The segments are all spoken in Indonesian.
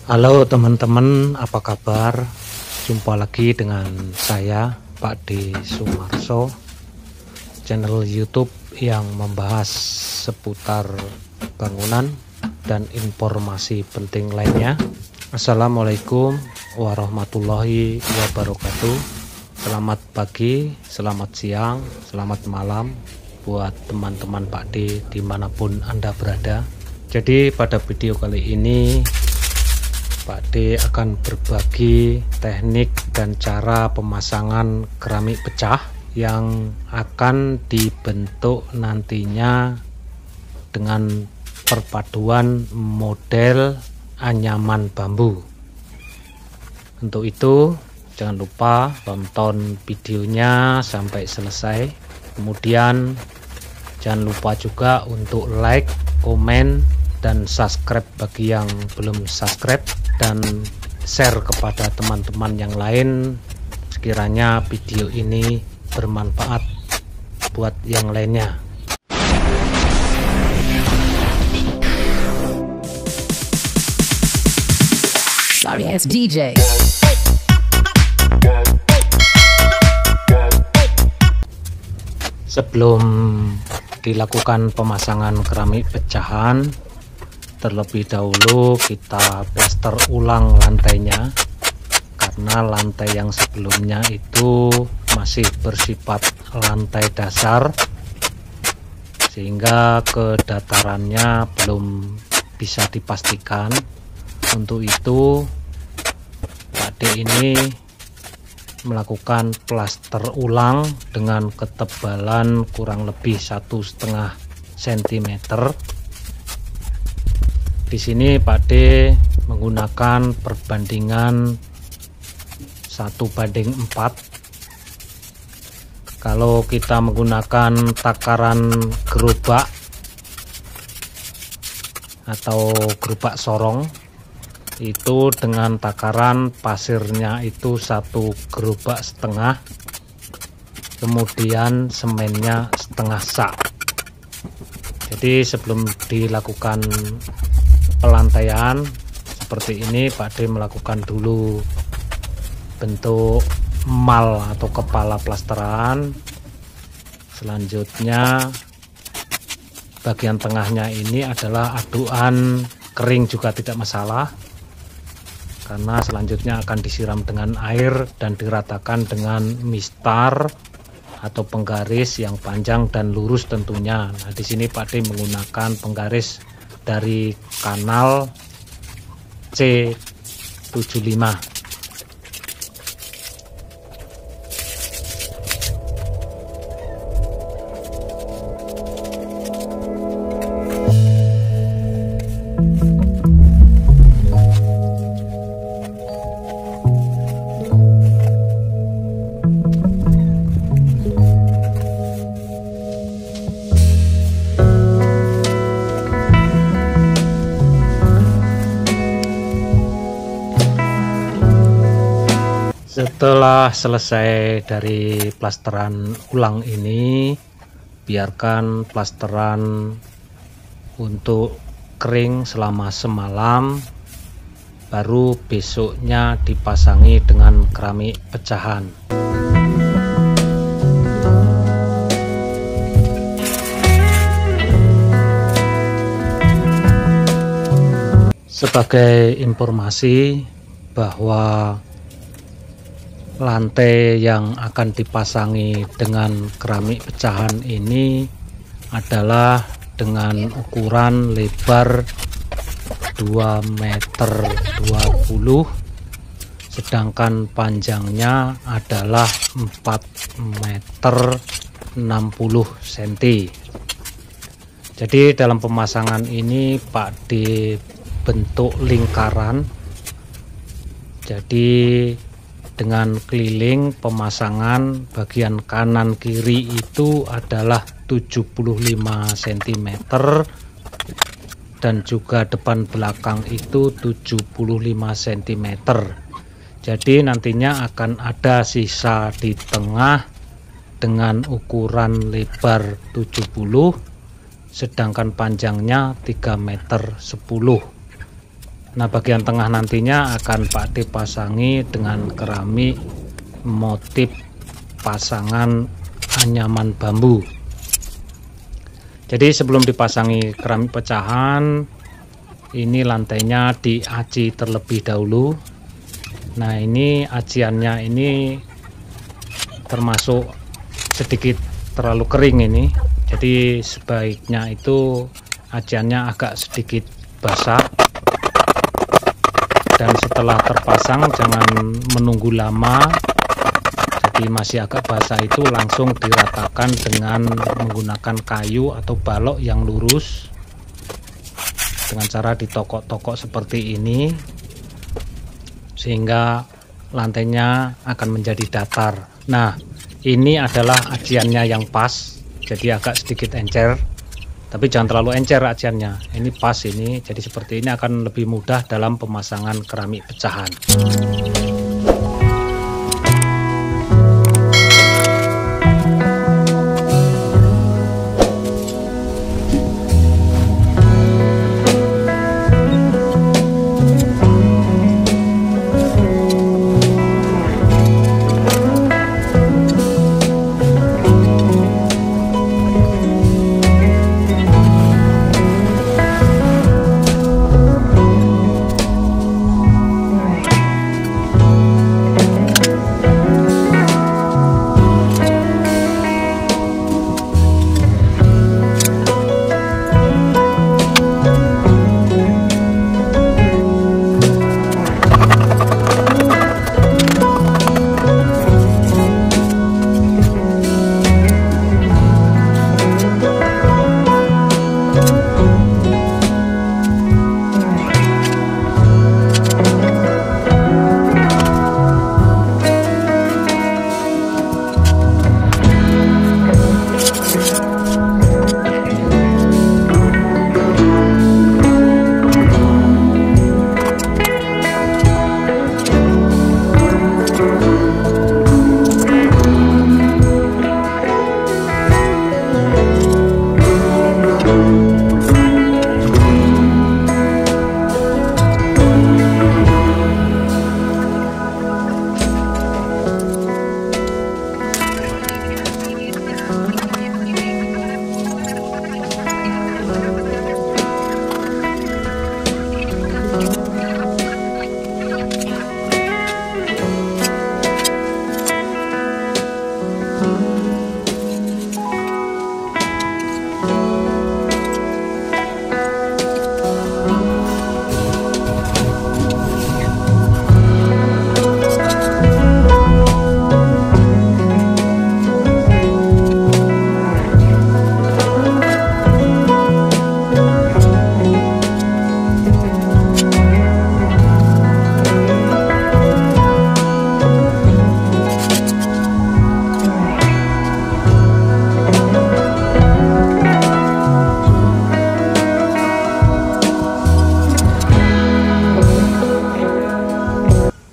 Halo teman-teman, apa kabar? Jumpa lagi dengan saya, Pak D. Sumarso, channel YouTube yang membahas seputar bangunan dan informasi penting lainnya. Assalamualaikum warahmatullahi wabarakatuh. Selamat pagi, selamat siang, selamat malam buat teman-teman Pak D dimanapun Anda berada. Jadi pada video kali ini Pak D akan berbagi teknik dan cara pemasangan keramik pecah yang akan dibentuk nantinya dengan perpaduan model anyaman bambu. Untuk itu jangan lupa tonton videonya sampai selesai. Kemudian jangan lupa juga untuk like, komen, dan subscribe bagi yang belum subscribe, dan share kepada teman-teman yang lain sekiranya video ini bermanfaat buat yang lainnya. Sorry, it's DJ. Sebelum dilakukan pemasangan keramik pecahan, terlebih dahulu kita plester ulang lantainya, karena lantai yang sebelumnya itu masih bersifat lantai dasar sehingga kedatarannya belum bisa dipastikan. Untuk itu Pak D ini melakukan plester ulang dengan ketebalan kurang lebih 1,5 cm. Di sini Pak D menggunakan perbandingan 1:4. Kalau kita menggunakan takaran gerobak atau gerobak sorong, itu dengan takaran pasirnya itu 1,5 gerobak, kemudian semennya setengah sak. Jadi sebelum dilakukan pelantaian seperti ini, Pak D melakukan dulu bentuk mal atau kepala plasteran. Selanjutnya bagian tengahnya ini adalah aduan kering juga tidak masalah, karena selanjutnya akan disiram dengan air dan diratakan dengan mistar atau penggaris yang panjang dan lurus tentunya. Nah, di sini Pak D menggunakan penggaris dari kanal C75. Setelah selesai dari plasteran ulang ini, biarkan plasteran untuk kering selama semalam, baru besoknya dipasangi dengan keramik pecahan. Sebagai informasi bahwa lantai yang akan dipasangi dengan keramik pecahan ini adalah dengan ukuran lebar 2,20 meter, sedangkan panjangnya adalah 4,60 meter. Jadi dalam pemasangan ini Pak D bentuk lingkaran. Jadi dengan keliling pemasangan bagian kanan kiri itu adalah 75 cm dan juga depan belakang itu 75 cm. Jadi nantinya akan ada sisa di tengah dengan ukuran lebar 70, sedangkan panjangnya 3,10 meter. Nah, bagian tengah nantinya akan Pak D pasangi dengan keramik motif pasangan anyaman bambu. Jadi sebelum dipasangi keramik pecahan, ini lantainya diaci terlebih dahulu. Nah, ini aciannya ini termasuk sedikit terlalu kering ini, jadi sebaiknya itu aciannya agak sedikit basah. Dan setelah terpasang jangan menunggu lama, jadi masih agak basah itu langsung diratakan dengan menggunakan kayu atau balok yang lurus dengan cara ditokok-tokok seperti ini, sehingga lantainya akan menjadi datar. Nah, ini adalah aciannya yang pas, jadi agak sedikit encer, tapi jangan terlalu encer aciannya. Ini pas ini, jadi seperti ini akan lebih mudah dalam pemasangan keramik pecahan.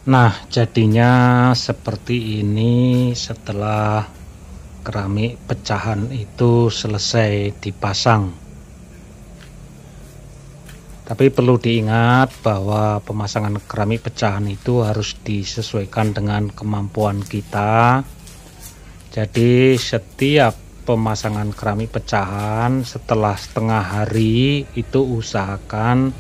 Nah, jadinya seperti ini setelah keramik pecahan itu selesai dipasang. Tapi perlu diingat bahwa pemasangan keramik pecahan itu harus disesuaikan dengan kemampuan kita. Jadi setiap pemasangan keramik pecahan setelah setengah hari itu usahakan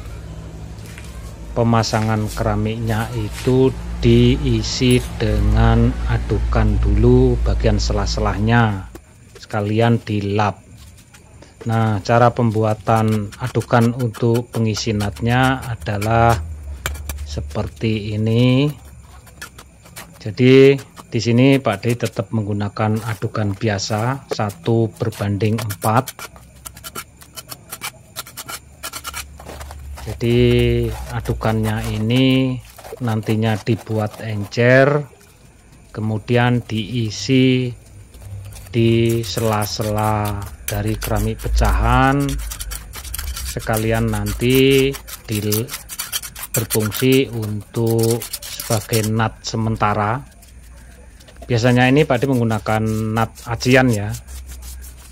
pemasangan keramiknya itu diisi dengan adukan dulu bagian sela-selanya, sekalian dilap. Nah, cara pembuatan adukan untuk pengisi natnya adalah seperti ini. Jadi di sini Pak D tetap menggunakan adukan biasa 1:4. Jadi adukannya ini nantinya dibuat encer, kemudian diisi di sela-sela dari keramik pecahan, sekalian nanti berfungsi untuk sebagai nat sementara. Biasanya ini Pak D menggunakan nat acian ya.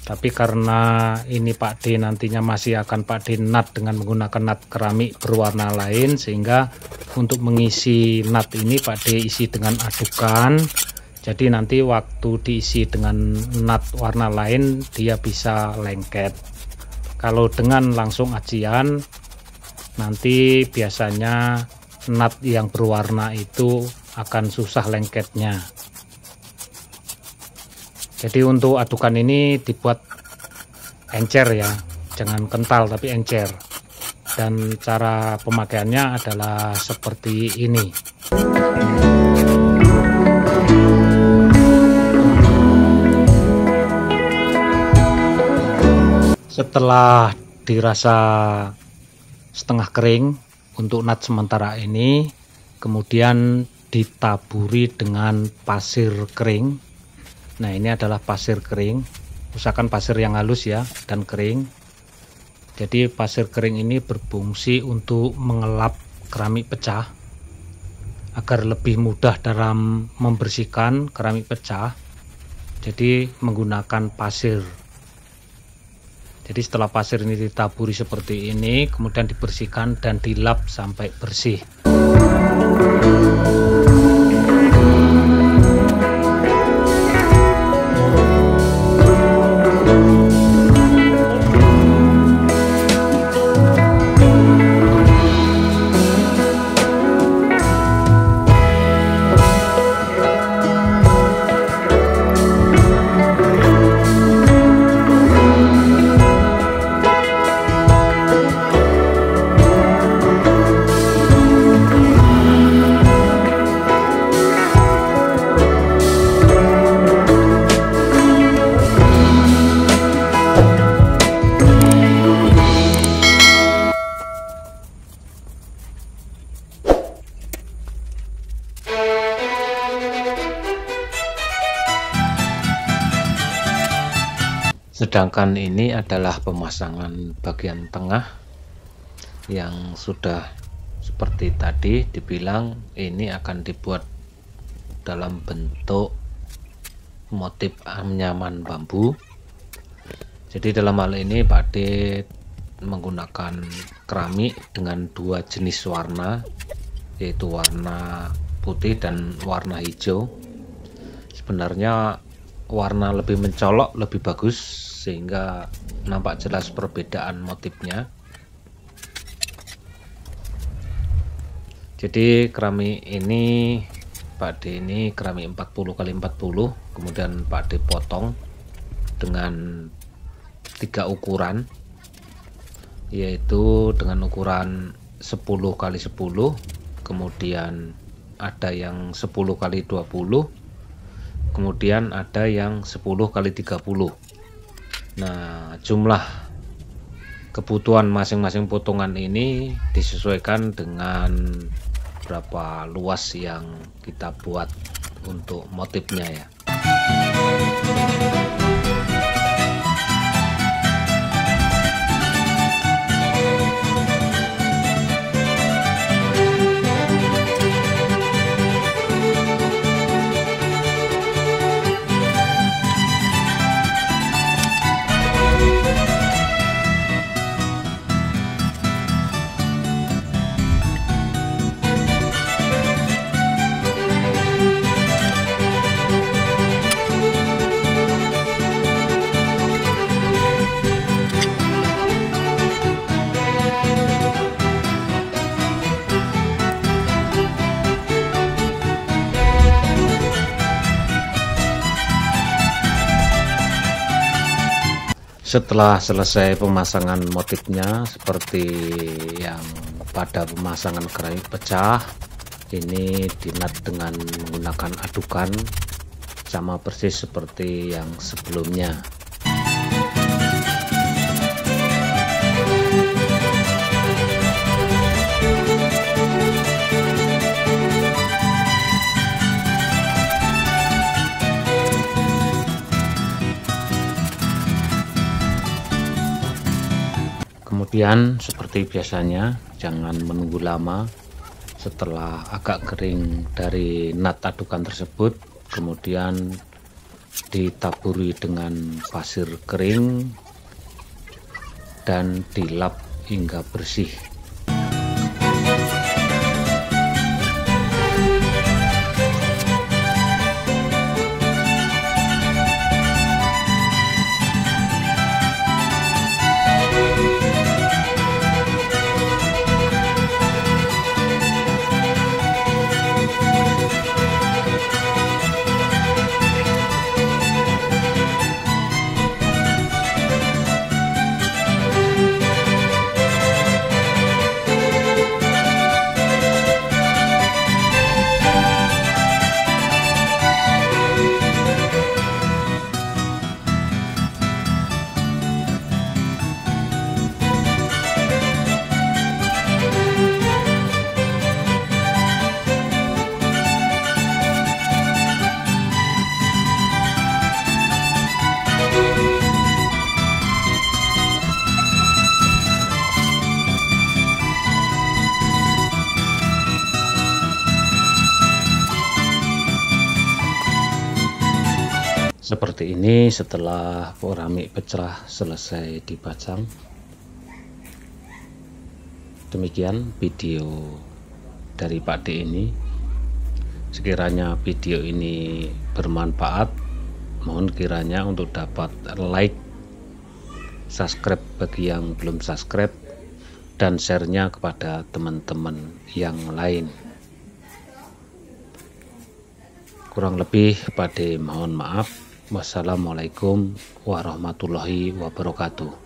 Tapi karena ini Pak D nantinya masih akan Pak D nut dengan menggunakan nut keramik berwarna lain, sehingga untuk mengisi nut ini Pak D isi dengan adukan. Jadi nanti waktu diisi dengan nut warna lain dia bisa lengket. Kalau dengan langsung ajian nanti biasanya nut yang berwarna itu akan susah lengketnya. Jadi untuk adukan ini dibuat encer ya, jangan kental tapi encer. Dan cara pemakaiannya adalah seperti ini. Setelah dirasa setengah kering untuk nut sementara ini, kemudian ditaburi dengan pasir kering. Nah, ini adalah pasir kering, usahakan pasir yang halus ya dan kering. Jadi pasir kering ini berfungsi untuk mengelap keramik pecah agar lebih mudah dalam membersihkan keramik pecah. Jadi menggunakan pasir. Jadi setelah pasir ini ditaburi seperti ini, kemudian dibersihkan dan dilap sampai bersih. Sedangkan ini adalah pemasangan bagian tengah yang sudah seperti tadi dibilang ini akan dibuat dalam bentuk motif anyaman bambu. Jadi dalam hal ini Pak D menggunakan keramik dengan dua jenis warna, yaitu warna putih dan warna hijau. Sebenarnya warna lebih mencolok lebih bagus sehingga nampak jelas perbedaan motifnya. Jadi keramik ini Pak D ini keramik 40x40, kemudian Pak D potong dengan 3 ukuran, yaitu dengan ukuran 10x10, kemudian ada yang 10x20, kemudian ada yang 10x30. Nah, jumlah kebutuhan masing-masing potongan ini disesuaikan dengan berapa luas yang kita buat untuk motifnya ya. Setelah selesai pemasangan motifnya seperti yang pada pemasangan keramik pecah, ini dinut dengan menggunakan adukan sama persis seperti yang sebelumnya. Kemudian seperti biasanya jangan menunggu lama. Setelah agak kering dari nut adukan tersebut, kemudian ditaburi dengan pasir kering dan dilap hingga bersih. Seperti ini setelah poramik pecah selesai dipajang. Demikian video dari Pak D ini. Sekiranya video ini bermanfaat, mohon kiranya untuk dapat like, subscribe bagi yang belum subscribe, dan share-nya kepada teman-teman yang lain. Kurang lebih Pak D mohon maaf. Wassalamualaikum warahmatullahi wabarakatuh.